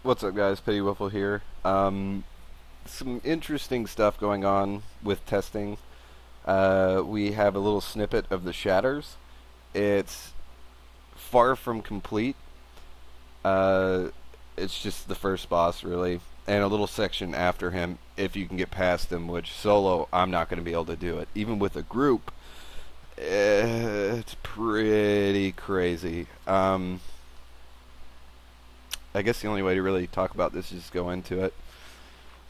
What's up, guys? Piddywiffl here. Some interesting stuff going on with testing. We have a little snippet of the Shatters. It's far from complete. Uh, it's just the first boss, really, and a little section after him if you can get past him, which solo, I'm not going to be able to do it. Even with a group, it's pretty crazy. I guess the only way to really talk about this is go into it.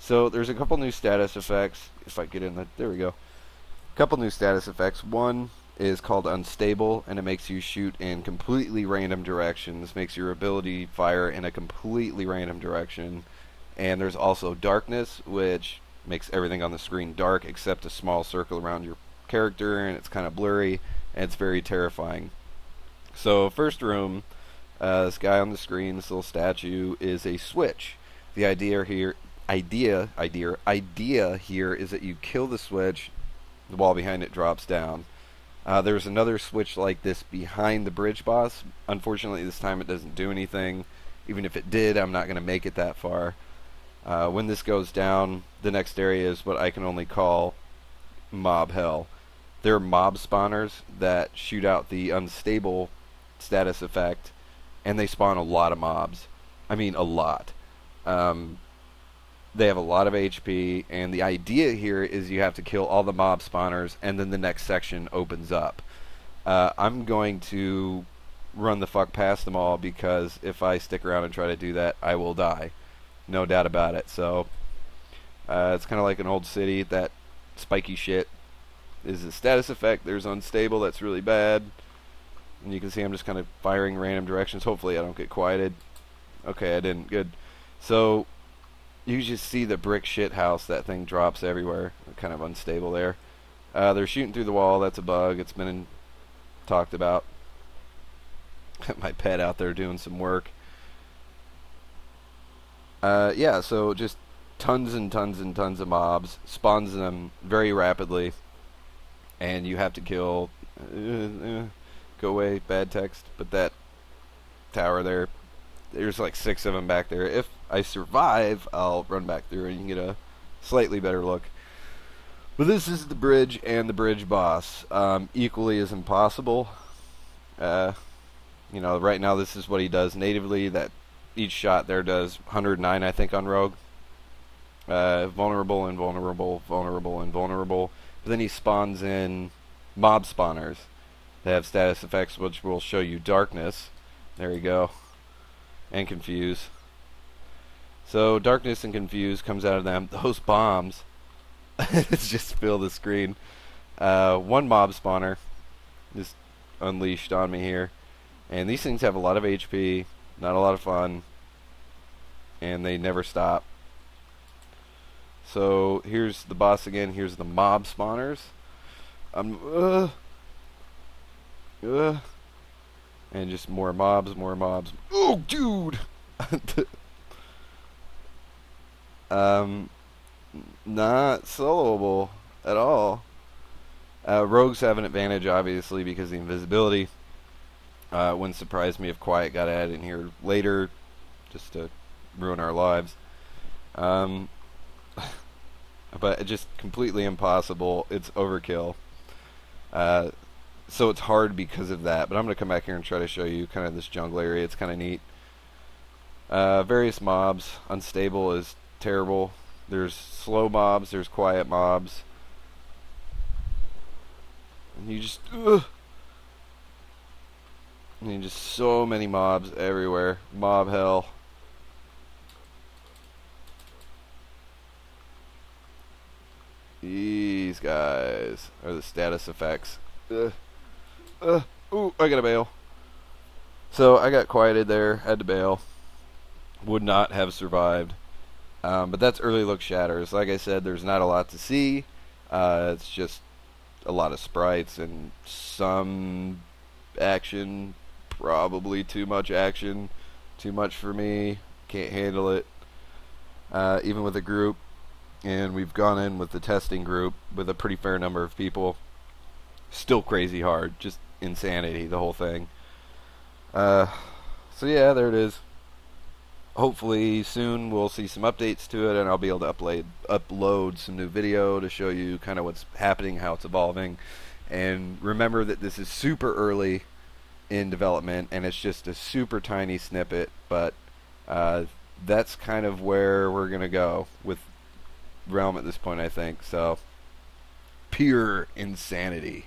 So there's a couple new status effects. If I get in the, there we go. A couple new status effects. One is called unstable, and it makes you shoot in completely random directions. Makes your ability fire in a completely random direction. And there's also darkness, which makes everything on the screen dark except a small circle around your character, and it's kind of blurry, and it's very terrifying. So first room, this guy on the screen, this little statue, is a switch. The idea here is that you kill the switch, the wall behind it drops down. There's another switch like this behind the bridge boss. Unfortunately, this time it doesn't do anything. Even if it did, I'm not going to make it that far. When this goes down, the next area is what I can only call mob hell. There are mob spawners that shoot out the unstable status effect, and they spawn a lot of mobs. I mean, a lot. They have a lot of HP, and the idea here is you have to kill all the mob spawners, and then the next section opens up. I'm going to run the fuck past them all, because if I stick around and try to do that, I will die. No doubt about it. So, it's kind of like an old city. That spiky shit is a status effect. There's unstable, that's really bad. And you can see I'm just kind of firing random directions. Hopefully I don't get quieted. Okay, I didn't. Good. So, you just see the brick shit house. That thing drops everywhere. Kind of unstable there. They're shooting through the wall. That's a bug. It's been talked about. My pet out there doing some work. Yeah, so just tons and tons and tons of mobs. Spawns them very rapidly. And you have to kill... go away, bad text. But that tower there, there's like 6 of them back there. If I survive, I'll run back through and you can get a slightly better look. But this is the bridge and the bridge boss. Equally as impossible. Right now this is what he does natively. That each shot there does 109, I think, on Rogue. Vulnerable, invulnerable, vulnerable, invulnerable. But then he spawns in mob spawners. They have status effects which will show you darkness. There you go. And confuse. So darkness and confuse comes out of them. Those bombs just fill the screen. One mob spawner just unleashed on me here. And these things have a lot of HP, not a lot of fun, and they never stop. So here's the boss again. Here's the mob spawners. And just more mobs, more mobs. Oh, dude! Not soloable at all. Rogues have an advantage, obviously, because of the invisibility. Wouldn't surprise me if Quiet got added in here later, just to ruin our lives. But it's just completely impossible. It's overkill. So it's hard because of that. But I'm going to come back here and try to show you kind of this jungle area. It's kind of neat. Various mobs. Unstable is terrible. There's slow mobs. There's quiet mobs. And you just... I mean, just so many mobs everywhere. Mob hell. These guys are the status effects. Ooh, I gotta bail. So I got quieted there, had to bail. Would not have survived. But that's early look Shatters. Like I said, there's not a lot to see. It's just a lot of sprites and some action. Probably too much action. Too much for me. Can't handle it. Even with a group. And we've gone in with the testing group with a pretty fair number of people. Still crazy hard. Just insanity, the whole thing. So yeah, there it is. hopefully soon we'll see some updates to it, and I'll be able to upload some new video to show you kind of what's happening, how it's evolving. And remember that this is super early in development, and it's just a super tiny snippet, but that's kind of where we're going to go with Realm at this point, I think. So, pure insanity.